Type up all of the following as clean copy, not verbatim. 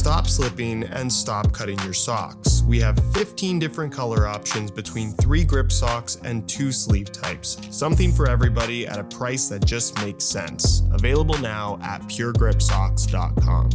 stop slipping, and stop cutting your socks. We have 15 different color options between 3 grip socks and 2 sleeve types. Something for everybody at a price that just makes sense. Available now at puregripsocks.com.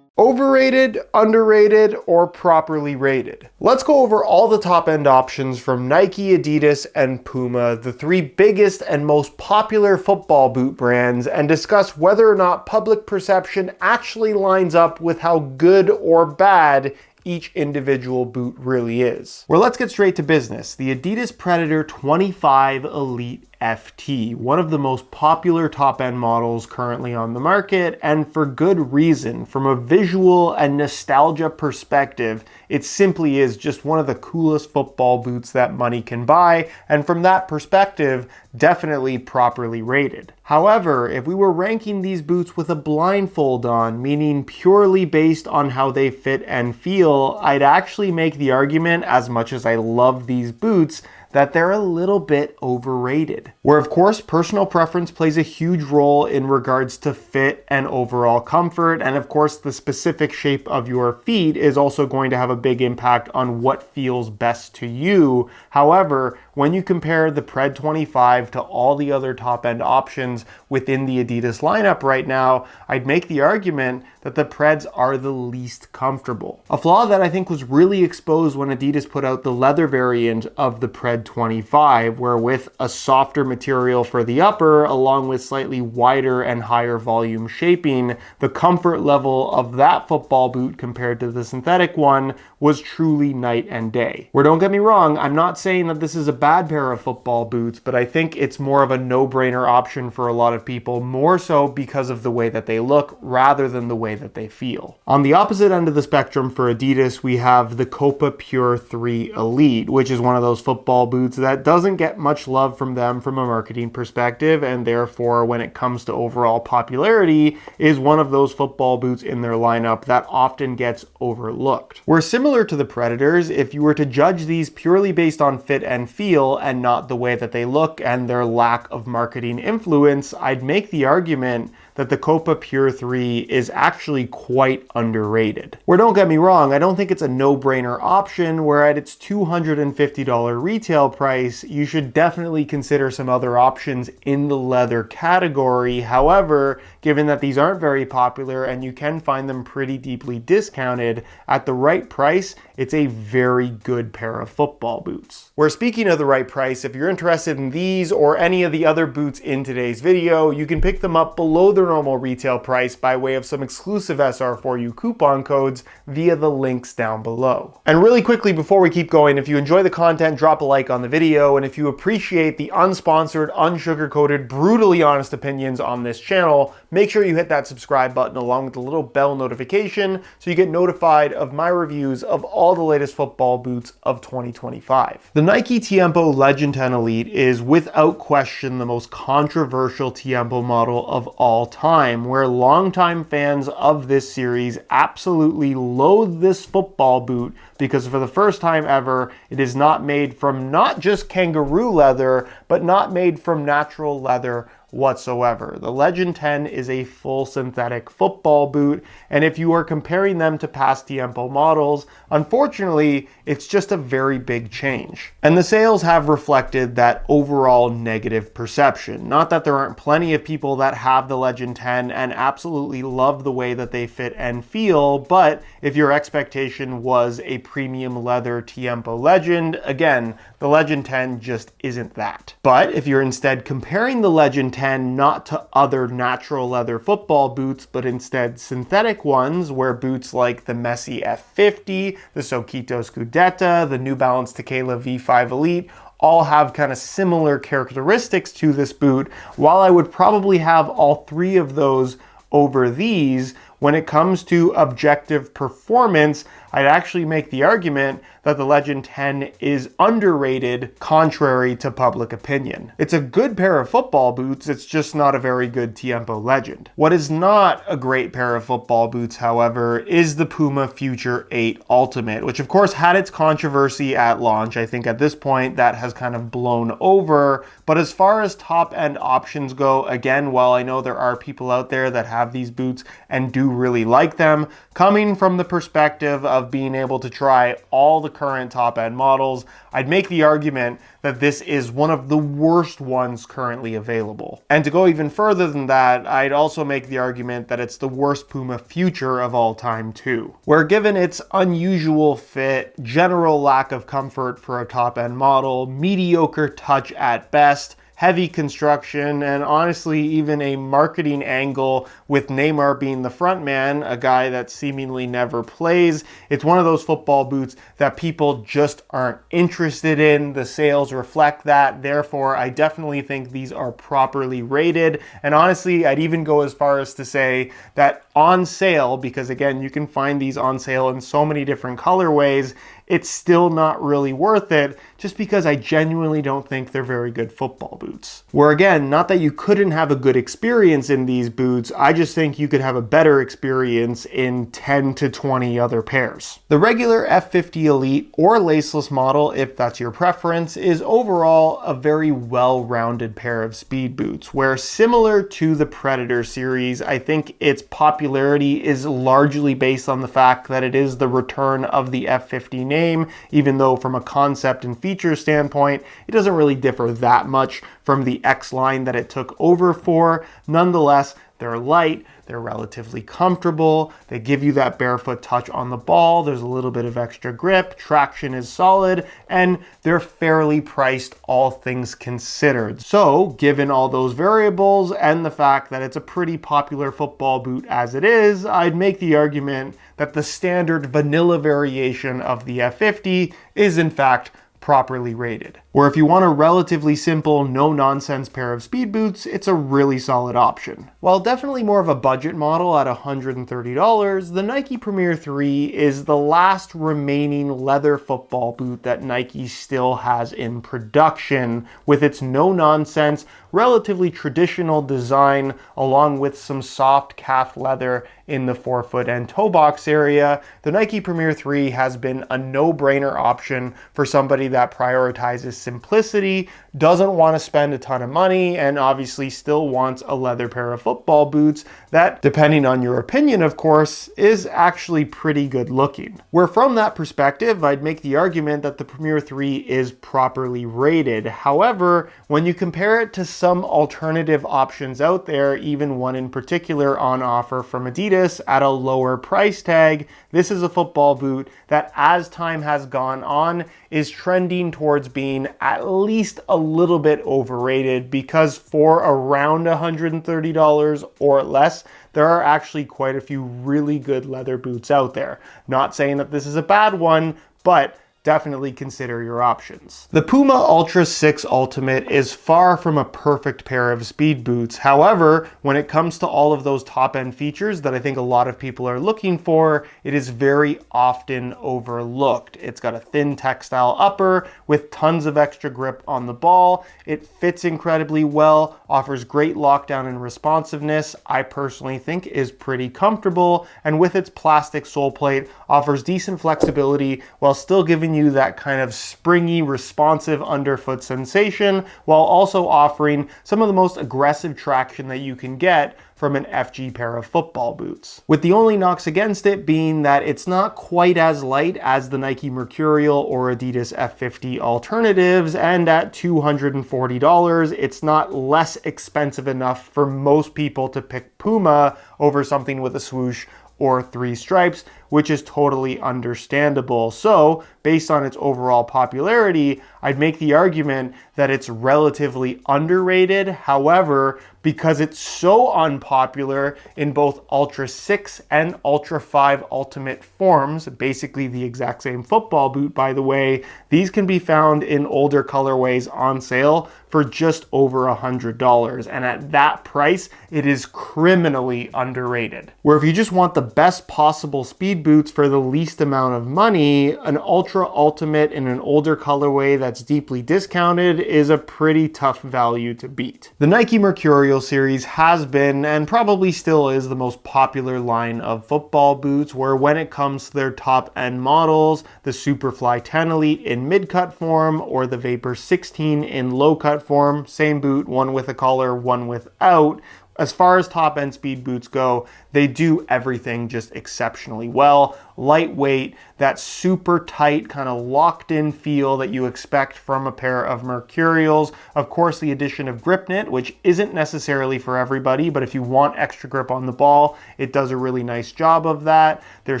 Overrated, underrated, or properly rated? Let's go over all the top-end options from Nike, Adidas, and Puma, the 3 biggest and most popular football boot brands, and discuss whether or not public perception actually lines up with how good or bad each individual boot really is. Well, let's get straight to business. The Adidas Predator 25 Elite FT, one of the most popular top-end models currently on the market, and for good reason. From a visual and nostalgia perspective, it simply is just one of the coolest football boots that money can buy, and from that perspective, definitely properly rated. However, if we were ranking these boots with a blindfold on, meaning purely based on how they fit and feel, I'd actually make the argument, as much as I love these boots, that they're a little bit overrated. Where of course personal preference plays a huge role in regards to fit and overall comfort, and of course the specific shape of your feet is also going to have a big impact on what feels best to you. However, when you compare the Pred 25 to all the other top-end options within the Adidas lineup right now, I'd make the argument that the Preds are the least comfortable. A flaw that I think was really exposed when Adidas put out the leather variant of the Pred 25, where with a softer material for the upper, along with slightly wider and higher volume shaping, the comfort level of that football boot compared to the synthetic one was truly night and day. Where don't get me wrong, I'm not saying that this is a bad pair of football boots, but I think it's more of a no-brainer option for a lot of people, more so because of the way that they look rather than the way that they feel. On the opposite end of the spectrum for Adidas, we have the Copa Pure 3 Elite, which is one of those football boots that doesn't get much love from them from a marketing perspective, and therefore when it comes to overall popularity is one of those football boots in their lineup that often gets overlooked. Where similar to the Predators, if you were to judge these purely based on fit and feel and not the way that they look and their lack of marketing influence, I'd make the argument that the Copa Pure 3 is actually quite underrated. Where don't get me wrong, I don't think it's a no-brainer option, where at its $250 retail price, you should definitely consider some other options in the leather category. However, given that these aren't very popular and you can find them pretty deeply discounted, at the right price, it's a very good pair of football boots. Where speaking of the right price, if you're interested in these or any of the other boots in today's video, you can pick them up below their normal retail price by way of some exclusive SR4U coupon codes via the links down below. And really quickly before we keep going, if you enjoy the content, drop a like on the video, and if you appreciate the unsponsored, unsugar-coated, brutally honest opinions on this channel, make sure you hit that subscribe button along with the little bell notification so you get notified of my reviews of all the latest football boots of 2025. The Nike Tiempo Legend 10 Elite is without question the most controversial Tiempo model of all time, where longtime fans of this series absolutely loathe this football boot because for the first time ever, it is not made from not just kangaroo leather, but not made from natural leather whatsoever. The Legend 10 is a full synthetic football boot, and if you are comparing them to past Tiempo models, unfortunately, it's just a very big change. And the sales have reflected that overall negative perception. Not that there aren't plenty of people that have the Legend 10 and absolutely love the way that they fit and feel, but if your expectation was a premium leather Tiempo Legend, again, the Legend 10 just isn't that. But if you're instead comparing the Legend 10 not to other natural leather football boots, but instead synthetic ones, where boots like the Messi F50, the Sokito Scudetta, the New Balance Tequila V5 Elite, all have kind of similar characteristics to this boot, while I would probably have all 3 of those over these, when it comes to objective performance, I'd actually make the argument that the Legend 10 is underrated, contrary to public opinion. It's a good pair of football boots, it's just not a very good Tiempo Legend. What is not a great pair of football boots, however, is the Puma Future 8 Ultimate, which of course had its controversy at launch. I think at this point that has kind of blown over, but as far as top-end options go, again, while I know there are people out there that have these boots and do really like them. Coming from the perspective of being able to try all the current top-end models, I'd make the argument that this is one of the worst ones currently available. And to go even further than that, I'd also make the argument that it's the worst Puma future of all time too. Where given its unusual fit, general lack of comfort for a top-end model, mediocre touch at best, heavy construction, and honestly even a marketing angle with Neymar being the front man, a guy that seemingly never plays. It's one of those football boots that people just aren't interested in. The sales reflect that. Therefore, I definitely think these are properly rated. And honestly, I'd even go as far as to say that on sale, because again, you can find these on sale in so many different colorways, it's still not really worth it, just because I genuinely don't think they're very good football boots. Where again, not that you couldn't have a good experience in these boots, I just think you could have a better experience in 10 to 20 other pairs. The regular F50 Elite or laceless model, if that's your preference, is overall a very well-rounded pair of speed boots, where similar to the Predator series, I think its popularity is largely based on the fact that it is the return of the F50 name, even though from a concept and feature standpoint, it doesn't really differ that much from the X line that it took over for. Nonetheless, they're light, they're relatively comfortable, they give you that barefoot touch on the ball, there's a little bit of extra grip, traction is solid, and they're fairly priced, all things considered. So, given all those variables and the fact that it's a pretty popular football boot as it is, I'd make the argument that the standard vanilla variation of the F50 is in fact properly rated. Or if you want a relatively simple, no-nonsense pair of speed boots, it's a really solid option. While definitely more of a budget model at $130, the Nike Premier 3 is the last remaining leather football boot that Nike still has in production, with its no-nonsense, relatively traditional design, along with some soft calf leather in the forefoot and toe box area. The Nike Premier 3 has been a no-brainer option for somebody that prioritizes simplicity, doesn't want to spend a ton of money, and obviously still wants a leather pair of football boots that, depending on your opinion of course, is actually pretty good looking. Where from that perspective, I'd make the argument that the Premier 3 is properly rated. However, when you compare it to some alternative options out there, even one in particular on offer from Adidas at a lower price tag, this is a football boot that, as time has gone on, is trending towards being at least a little bit overrated, because for around $130 or less, there are actually quite a few really good leather boots out there. Not saying that this is a bad one, but definitely consider your options. The Puma Ultra 6 Ultimate is far from a perfect pair of speed boots. However, when it comes to all of those top-end features that I think a lot of people are looking for, it is very often overlooked. It's got a thin textile upper with tons of extra grip on the ball. It fits incredibly well, offers great lockdown and responsiveness, I personally think is pretty comfortable, and with its plastic sole plate, offers decent flexibility while still giving you that kind of springy, responsive underfoot sensation, while also offering some of the most aggressive traction that you can get from an FG pair of football boots. With the only knocks against it being that it's not quite as light as the Nike Mercurial or Adidas F50 alternatives, and at $240, it's not less expensive enough for most people to pick Puma over something with a swoosh or 3 stripes, which is totally understandable. So, based on its overall popularity, I'd make the argument that it's relatively underrated. However, because it's so unpopular in both Ultra 6 and Ultra 5 Ultimate forms, basically the exact same football boot by the way, these can be found in older colorways on sale for just over $100. And at that price, it is criminally underrated. Where if you just want the best possible speed boots for the least amount of money, an Ultra Ultimate in an older colorway that's deeply discounted is a pretty tough value to beat. The Nike Mercurial series has been, and probably still is, the most popular line of football boots, where when it comes to their top end models, the Superfly 10 Elite in mid-cut form or the Vapor 16 in low-cut form, same boot, one with a collar, one without. As far as top-end speed boots go, They do everything just exceptionally well. Lightweight, that super tight kind of locked in feel that you expect from a pair of Mercurials. Of course, the addition of grip knit, which isn't necessarily for everybody, but if you want extra grip on the ball, it does a really nice job of that. They're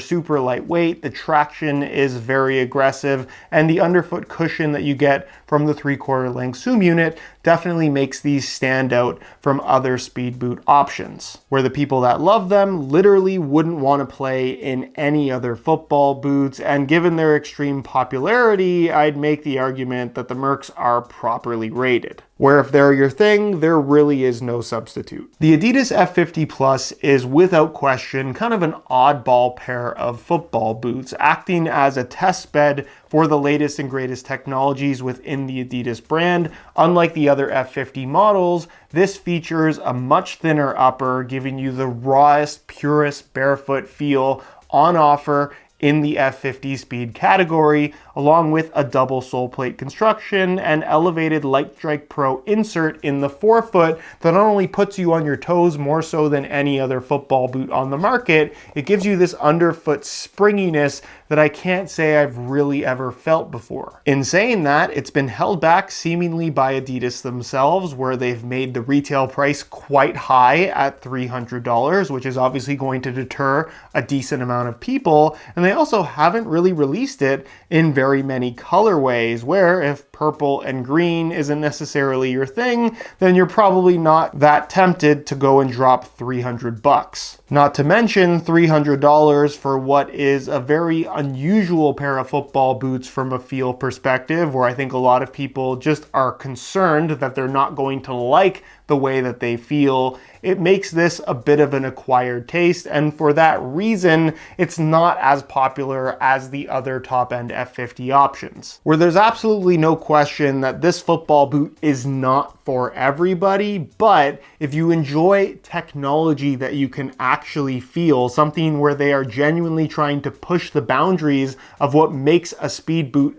super lightweight, the traction is very aggressive, and the underfoot cushion that you get from the 3/4 length Zoom unit definitely makes these stand out from other speed boot options, where the people that love them literally wouldn't want to play in any other football boots. And given their extreme popularity, I'd make the argument that the Mercs are properly rated, where if they're your thing, there really is no substitute. The Adidas F50 Plus is without question kind of an oddball pair of football boots, acting as a test bed for the latest and greatest technologies within the Adidas brand. Unlike the other F50 models, this features a much thinner upper, giving you the rawest, purest barefoot feel on offer in the F50 speed category, along with a double sole plate construction and elevated Light Strike Pro insert in the forefoot that not only puts you on your toes more so than any other football boot on the market, it gives you this underfoot springiness that I can't say I've really ever felt before. In saying that, it's been held back seemingly by Adidas themselves, where they've made the retail price quite high at $300, which is obviously going to deter a decent amount of people, and they also haven't really released it in very many colorways, where if purple and green isn't necessarily your thing, then you're probably not that tempted to go and drop $300. Not to mention $300 for what is a very unusual pair of football boots from a feel perspective, where I think a lot of people just are concerned that they're not going to like the way that they feel. It makes this a bit of an acquired taste, and for that reason, it's not as popular as the other top-end F50 options, where there's absolutely no question that this football boot is not for everybody, but if you enjoy technology that you can actually feel, something where they are genuinely trying to push the boundaries of what makes a speed boot,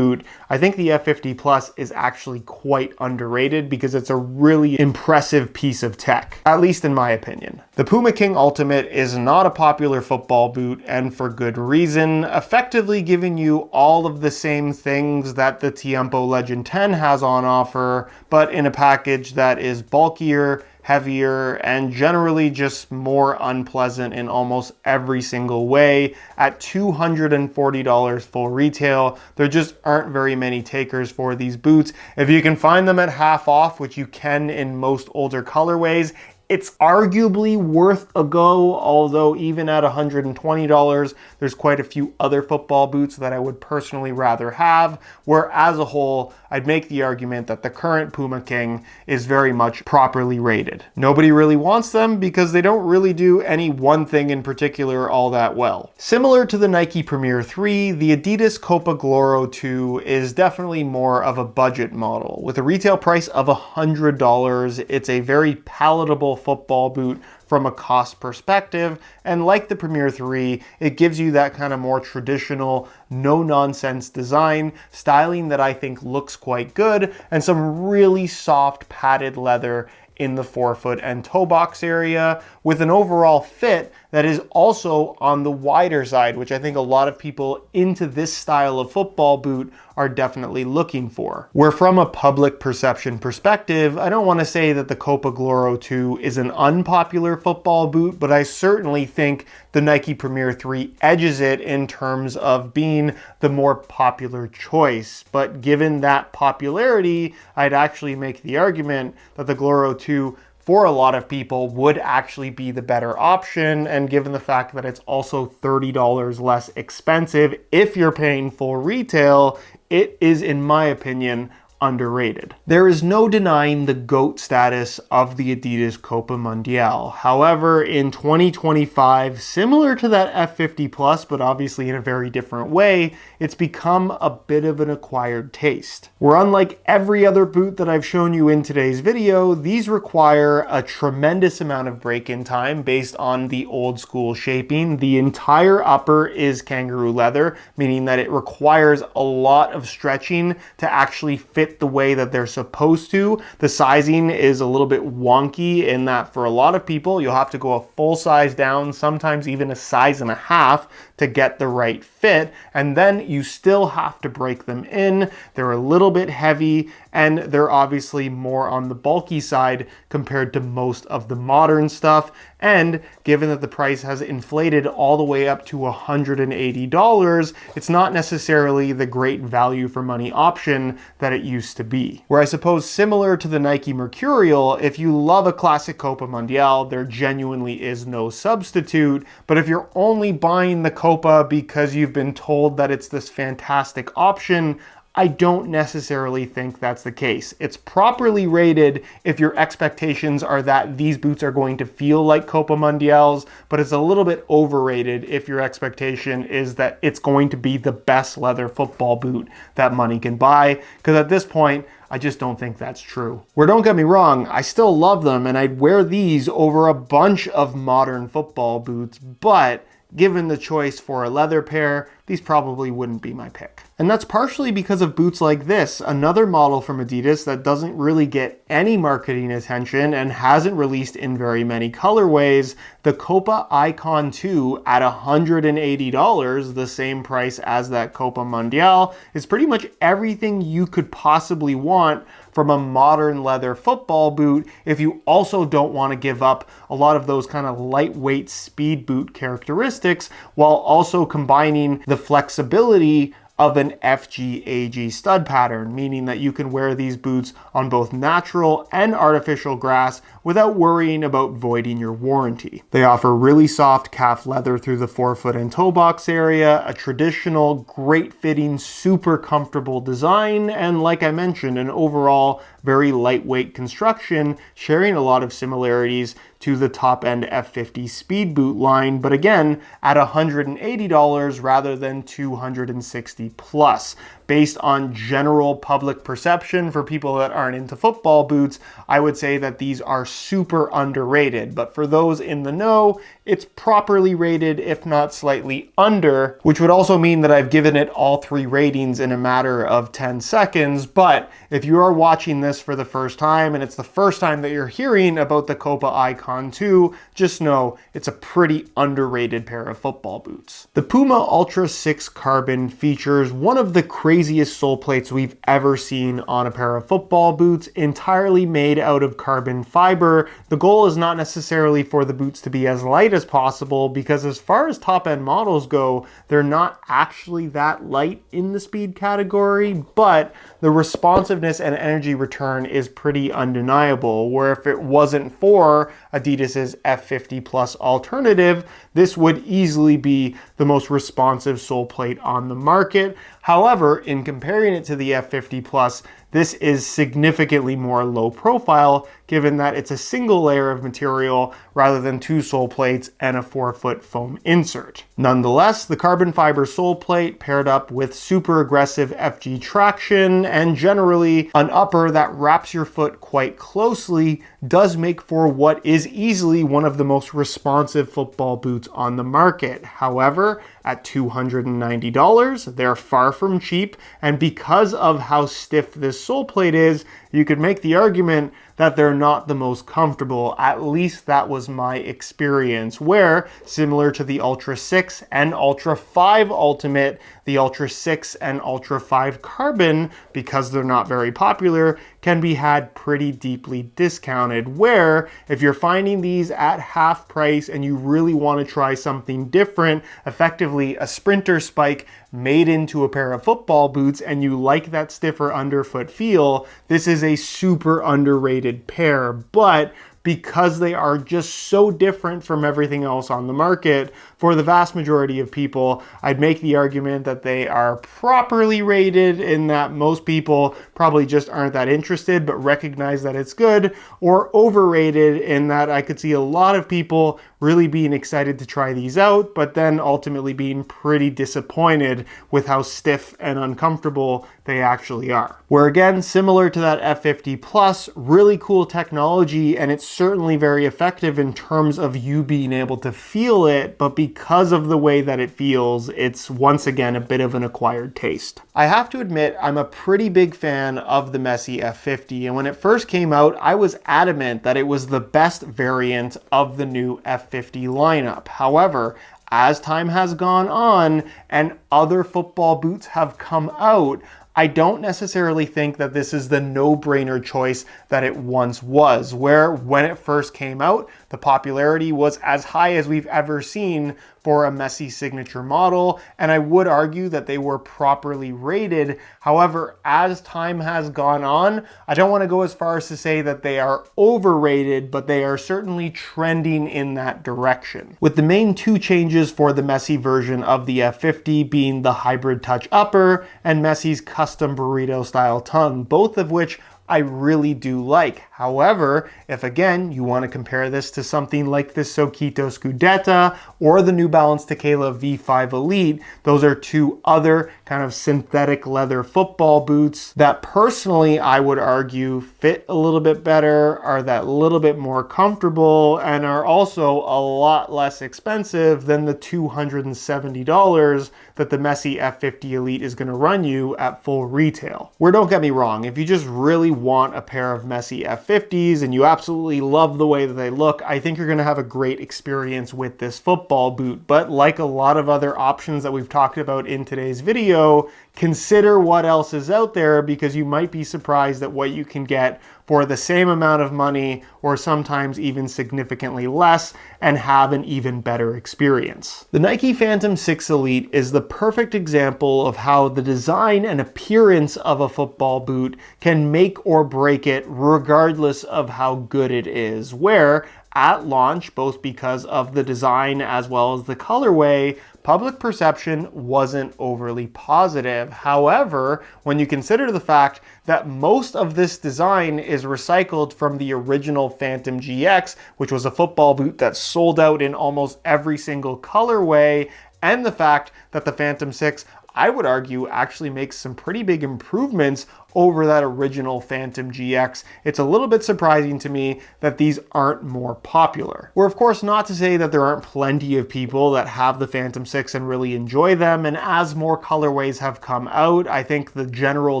I think the F50 Plus is actually quite underrated because it's a really impressive piece of tech, at least in my opinion. The Puma King Ultimate is not a popular football boot, and for good reason, effectively giving you all of the same things that the Tiempo Legend 10 has on offer, but in a package that is bulkier, heavier, and generally just more unpleasant in almost every single way. At $240 full retail, there just aren't very many takers for these boots. If you can find them at half off, which you can in most older colorways, it's arguably worth a go, although even at $120, there's quite a few other football boots that I would personally rather have, where as a whole, I'd make the argument that the current Puma King is very much properly rated. Nobody really wants them because they don't really do any one thing in particular all that well. Similar to the Nike Premier 3, the Adidas Copa Gloro 2 is definitely more of a budget model. With a retail price of $100, it's a very palatable football boot from a cost perspective, and like the Premier 3, it gives you that kind of more traditional, no-nonsense design, styling that I think looks quite good, and some really soft padded leather in the forefoot and toe box area, with an overall fit that is also on the wider side, which I think a lot of people into this style of football boot are definitely looking for. Where from a public perception perspective, I don't want to say that the Copa Gloro 2 is an unpopular football boot, but I certainly think the Nike Premier 3 edges it in terms of being the more popular choice. But given that popularity, I'd actually make the argument that the Gloro 2 for a lot of people would actually be the better option, and given the fact that it's also $30 less expensive if you're paying full retail, it is, in my opinion, underrated. There is no denying the GOAT status of the Adidas Copa Mundial. However, in 2025, similar to that F50 Plus, but obviously in a very different way, it's become a bit of an acquired taste. Where unlike every other boot that I've shown you in today's video, these require a tremendous amount of break-in time based on the old school shaping. The entire upper is kangaroo leather, meaning that it requires a lot of stretching to actually fit fit the way that they're supposed to. The sizing is a little bit wonky in that for a lot of people, you'll have to go a full size down, sometimes even a size and a half to get the right fit. And then you still have to break them in. They're a little bit heavy and they're obviously more on the bulky side compared to most of the modern stuff. And given that the price has inflated all the way up to $180, it's not necessarily the great value for money option that it used to be. Where I suppose similar to the Nike Mercurial, if you love a classic Copa Mundial, there genuinely is no substitute. But if you're only buying the Copa because you've been told that it's this fantastic option, I don't necessarily think that's the case. It's properly rated if your expectations are that these boots are going to feel like Copa Mundials, but it's a little bit overrated if your expectation is that it's going to be the best leather football boot that money can buy, because at this point, I just don't think that's true. Where don't get me wrong, I still love them and I'd wear these over a bunch of modern football boots, but given the choice for a leather pair, these probably wouldn't be my pick. And that's partially because of boots like this, another model from Adidas that doesn't really get any marketing attention and hasn't released in very many colorways. The Copa Icon 2 at $180, the same price as that Copa Mundial, is pretty much everything you could possibly want from a modern leather football boot if you also don't want to give up a lot of those kind of lightweight speed boot characteristics while also combining the flexibility of an FGAG stud pattern, meaning that you can wear these boots on both natural and artificial grass without worrying about voiding your warranty. They offer really soft calf leather through the forefoot and toe box area, a traditional, great fitting, super comfortable design, and like I mentioned, an overall very lightweight construction, sharing a lot of similarities to the top-end F50 speed boot line, but again, at $180 rather than $260 plus. Based on general public perception for people that aren't into football boots, I would say that these are super underrated. But for those in the know, it's properly rated, if not slightly under, which would also mean that I've given it all 3 ratings in a matter of 10 seconds. But if you are watching this for the first time and it's the first time that you're hearing about the Copa Icon 2, just know it's a pretty underrated pair of football boots. The Puma Ultra 6 Carbon features one of the craziest sole plates we've ever seen on a pair of football boots, entirely made out of carbon fiber. The goal is not necessarily for the boots to be as light as possible, because as far as top-end models go, they're not actually that light in the speed category, but the responsiveness and energy return is pretty undeniable, where if it wasn't for Adidas's F50 Plus alternative, this would easily be the most responsive sole plate on the market. However, in comparing it to the F50 Plus, this is significantly more low profile, given that it's a single layer of material rather than 2 sole plates and a 4-foot foam insert. Nonetheless, the carbon fiber sole plate paired up with super aggressive FG traction and generally an upper that wraps your foot quite closely does make for what is easily one of the most responsive football boots on the market. However, at $290, they're far from cheap, and because of how stiff this sole plate is, you could make the argument that they're not the most comfortable. At least that was my experience, where similar to the Ultra 6 and Ultra 5 Ultimate, the Ultra 6 and Ultra 5 Carbon, because they're not very popular, can be had pretty deeply discounted, where if you're finding these at half price and you really want to try something different, effectively a sprinter spike made into a pair of football boots, and you like that stiffer underfoot feel, this is a super underrated pair. But because they are just so different from everything else on the market, for the vast majority of people, I'd make the argument that they are properly rated, in that most people probably just aren't that interested but recognize that it's good, or overrated in that I could see a lot of people really being excited to try these out, but then ultimately being pretty disappointed with how stiff and uncomfortable they actually are. Where again, similar to that F50 Plus, really cool technology, and it's certainly very effective in terms of you being able to feel it, but because of the way that it feels, it's once again a bit of an acquired taste. I have to admit, I'm a pretty big fan of the Messi F50, and when it first came out, I was adamant that it was the best variant of the new F50 lineup. However, as time has gone on and other football boots have come out, I don't necessarily think that this is the no-brainer choice that it once was, where when it first came out, the popularity was as high as we've ever seen for a Messi signature model, and I would argue that they were properly rated. However, as time has gone on, I don't want to go as far as to say that they are overrated, but they are certainly trending in that direction. With the main two changes for the Messi version of the F50 being the hybrid touch upper and Messi's custom burrito style tongue, both of which I really do like. However, if again, you want to compare this to something like the Soquito Scudetta or the New Balance Tequila V5 Elite, those are two other kind of synthetic leather football boots that personally I would argue fit a little bit better, are that little bit more comfortable, and are also a lot less expensive than the $270 that the Messi F50 Elite is going to run you at full retail. Where don't get me wrong, if you just really want a pair of Messi F50s and you absolutely love the way that they look, I think you're going to have a great experience with this football boot. But like a lot of other options that we've talked about in today's video, consider what else is out there, because you might be surprised at what you can get for the same amount of money, or sometimes even significantly less, and have an even better experience. The Nike Phantom 6 Elite is the perfect example of how the design and appearance of a football boot can make or break it regardless of how good it is, where at launch, both because of the design as well as the colorway, public perception wasn't overly positive. However, when you consider the fact that most of this design is recycled from the original Phantom GX, which was a football boot that sold out in almost every single colorway, and the fact that the Phantom 6, I would argue, actually makes some pretty big improvements over that original Phantom GX, it's a little bit surprising to me that these aren't more popular. We're of course not to say that there aren't plenty of people that have the Phantom 6 and really enjoy them, and as more colorways have come out, I think the general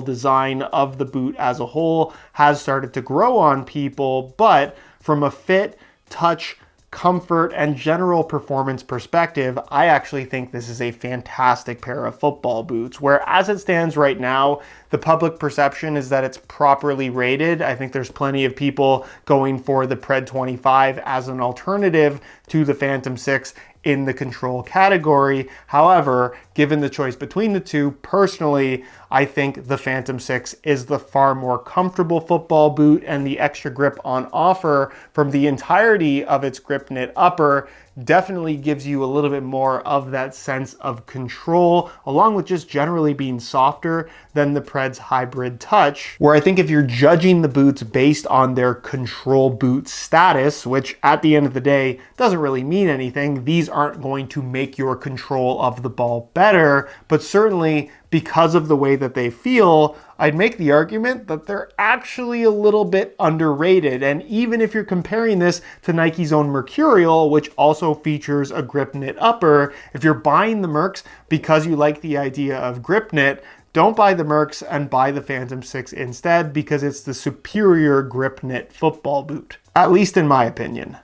design of the boot as a whole has started to grow on people, but from a fit, touch, comfort, and general performance perspective, I actually think this is a fantastic pair of football boots, where as it stands right now, the public perception is that it's properly rated. I think there's plenty of people going for the Pred 25 as an alternative to the Phantom 6 in the control category. However, given the choice between the two, personally, I think the Phantom 6 is the far more comfortable football boot, and the extra grip on offer from the entirety of its grip knit upper definitely gives you a little bit more of that sense of control, along with just generally being softer than the Pred's hybrid touch, where I think if you're judging the boots based on their control boot status, which at the end of the day doesn't really mean anything, these aren't going to make your control of the ball better, but certainly because of the way that they feel, I'd make the argument that they're actually a little bit underrated. And even if you're comparing this to Nike's own Mercurial, which also features a grip knit upper, if you're buying the Mercs because you like the idea of grip knit, don't buy the Mercs and buy the Phantom 6 instead, because it's the superior grip knit football boot, at least in my opinion.